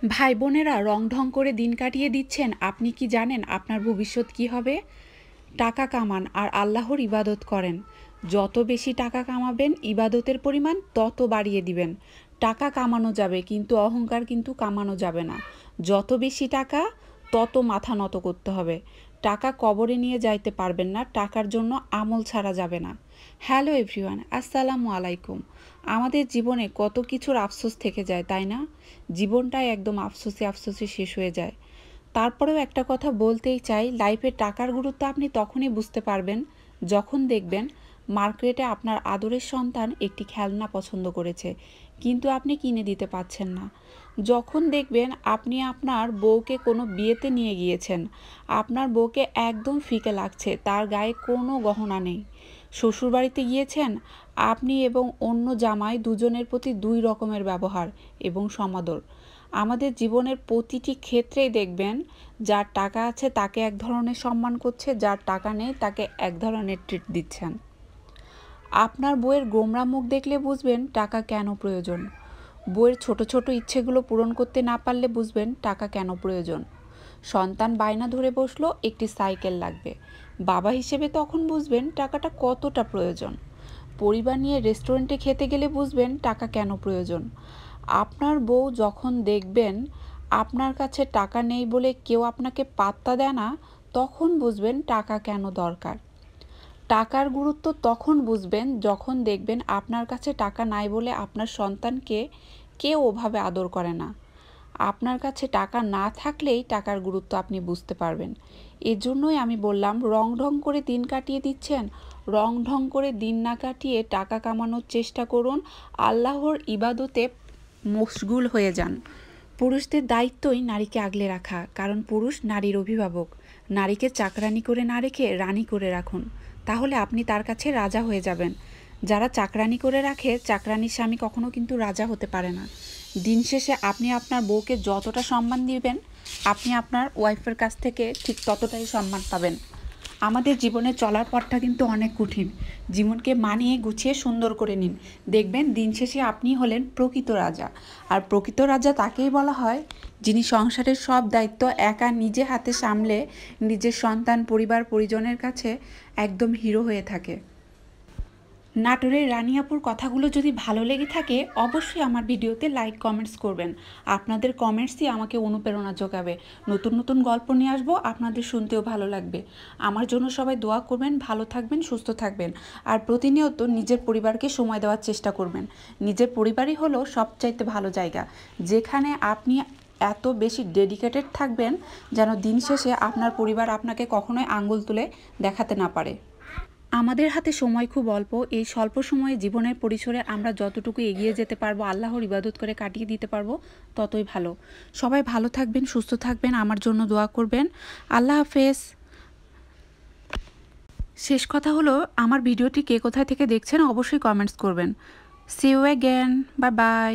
ভাই বোনেরা রং ঢং করে দিন কাটিয়ে দিচ্ছেন, আপনি কি জানেন আপনার ভবিষ্যৎ কি হবে? টাকা কামান আর আল্লাহর ইবাদত করেন। যত বেশি টাকা কামাবেন ইবাদতের পরিমাণ তত বাড়িয়ে দিবেন। টাকা কামানো যাবে কিন্তু অহংকার কিন্তু কামানো যাবে না। যত বেশি টাকা তত মাথা নত করতে হবে। টাকা কবরে নিয়ে যাইতে পারবেন না, টাকার জন্য আমল ছাড়া যাবে না। হ্যালো এভরিওয়ান, আসসালামু আলাইকুম। আমাদের জীবনে কত কিছুর আফসোস থেকে যায়, তাই না? জীবনটাই একদম আফসোসে আফসোসে শেষ হয়ে যায়। তারপরেও একটা কথা বলতেই চাই, লাইফে টাকার গুরুত্ব আপনি তখনই বুঝতে পারবেন যখন দেখবেন মার্কেটে আপনার আদরের সন্তান একটি খেলনা পছন্দ করেছে কিন্তু আপনি কিনে দিতে পারছেন না। যখন দেখবেন আপনি আপনার বউকে কোনো বিয়েতে নিয়ে গিয়েছেন, আপনার বউকে একদম ফিকে লাগছে, তার গায়ে কোনো গহনা নেই। শ্বশুরবাড়িতে গিয়েছেন, আপনি এবং অন্য জামাই দুজনের প্রতি দুই রকমের ব্যবহার এবং সমাদর। আমাদের জীবনের প্রতিটি ক্ষেত্রেই দেখবেন যার টাকা আছে তাকে এক ধরনের সম্মান করছে, যার টাকা নেই তাকে এক ধরনের ট্রিট দিচ্ছেন। আপনার বইয়ের গোমরা মুখ দেখলে বুঝবেন টাকা কেন প্রয়োজন। বইয়ের ছোট ছোট ইচ্ছেগুলো পূরণ করতে না পারলে বুঝবেন টাকা কেন প্রয়োজন। সন্তান বায়না ধরে বসলো একটি সাইকেল লাগবে, বাবা হিসেবে তখন বুঝবেন টাকাটা কতটা প্রয়োজন। পরিবার নিয়ে রেস্টুরেন্টে খেতে গেলে বুঝবেন টাকা কেন প্রয়োজন। আপনার বউ যখন দেখবেন আপনার কাছে টাকা নেই বলে কেউ আপনাকে পাত্তা দেয় না, তখন বুঝবেন টাকা কেন দরকার। টাকার গুরুত্ব তখন বুঝবেন যখন দেখবেন আপনার কাছে টাকা নাই বলে আপনার সন্তানকে কেউ ওভাবে আদর করে না। আপনার কাছে টাকা না থাকলেই টাকার গুরুত্ব আপনি বুঝতে পারবেন। এজন্যই আমি বললাম, রং ঢং করে দিন কাটিয়ে দিচ্ছেন, রং ঢং করে দিন না কাটিয়ে টাকা কামানোর চেষ্টা করুন, আল্লাহর ইবাদতে মশগুল হয়ে যান। পুরুষদের দায়িত্বই নারীকে আগলে রাখা, কারণ পুরুষ নারীর অভিভাবক। নারীকে চাকরানি করে না রেখে রানী করে রাখুন, তাহলে আপনি তার কাছে রাজা হয়ে যাবেন। যারা চাকরানি করে রাখে, চাকরানির স্বামী কখনো কিন্তু রাজা হতে পারে না। দিন শেষে আপনি আপনার বউকে যতটা সম্মান দিবেন, আপনি আপনার ওয়াইফের কাছ থেকে ঠিক ততটাই সম্মান পাবেন। আমাদের জীবনে চলার পথটা কিন্তু অনেক কঠিন। জীবনকে মানিয়ে গুছিয়ে সুন্দর করে নিন, দেখবেন দিন শেষে আপনি হলেন প্রকৃত রাজা। আর প্রকৃত রাজা তাকেই বলা হয় যিনি সংসারের সব দায়িত্ব একা নিজে হাতে সামলে নিজের সন্তান পরিবার পরিজনের কাছে একদম হিরো হয়ে থাকে। নাটোরের রানিয়াপুর কথাগুলো যদি ভালো লেগে থাকে অবশ্যই আমার ভিডিওতে লাইক কমেন্টস করবেন। আপনাদের কমেন্টসই আমাকে অনুপ্রেরণা যোগাবে। নতুন নতুন গল্প নিয়ে আসবো, আপনাদের শুনতেও ভালো লাগবে। আমার জন্য সবাই দোয়া করবেন, ভালো থাকবেন, সুস্থ থাকবেন। আর প্রতিনিয়ত নিজের পরিবারকে সময় দেওয়ার চেষ্টা করবেন। নিজের পরিবারই হলো সবচাইতে ভালো জায়গা, যেখানে আপনি এত বেশি ডেডিকেটেড থাকবেন যেন দিন শেষে আপনার পরিবার আপনাকে কখনোই আঙ্গুল তুলে দেখাতে না পারে। আমাদের হাতে সময় খুব অল্প, এই স্বল্প সময়ে জীবনের পরিসরে আমরা যতটুকু এগিয়ে যেতে পারবো, আল্লাহর ইবাদত করে কাটিয়ে দিতে পারবো, ততই ভালো। সবাই ভালো থাকবেন, সুস্থ থাকবেন, আমার জন্য দোয়া করবেন। আল্লাহ হাফেজ। শেষ কথা হলো, আমার ভিডিওটি কে কোথায় থেকে দেখছেন অবশ্যই কমেন্টস করবেন। See you again, bye by.